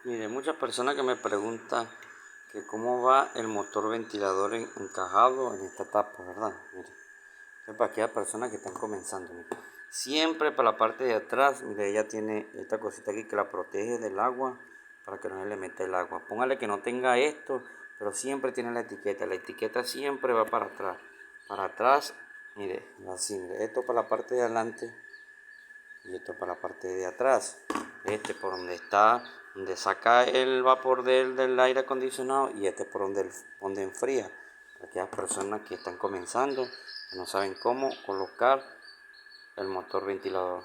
Mire, muchas personas que me preguntan que cómo va el motor ventilador encajado en esta tapa, ¿verdad? Mire, es para aquellas personas que están comenzando. Mire. Siempre para la parte de atrás, mire, ella tiene esta cosita aquí que la protege del agua para que no se le meta el agua. Póngale que no tenga esto, pero siempre tiene la etiqueta. La etiqueta siempre va para atrás. Para atrás, mire, así, mire, esto para la parte de adelante y esto para la parte de atrás. Por donde está, donde saca el vapor del aire acondicionado, y por donde enfría. Para aquellas personas que están comenzando, que no saben cómo colocar el motor ventilador.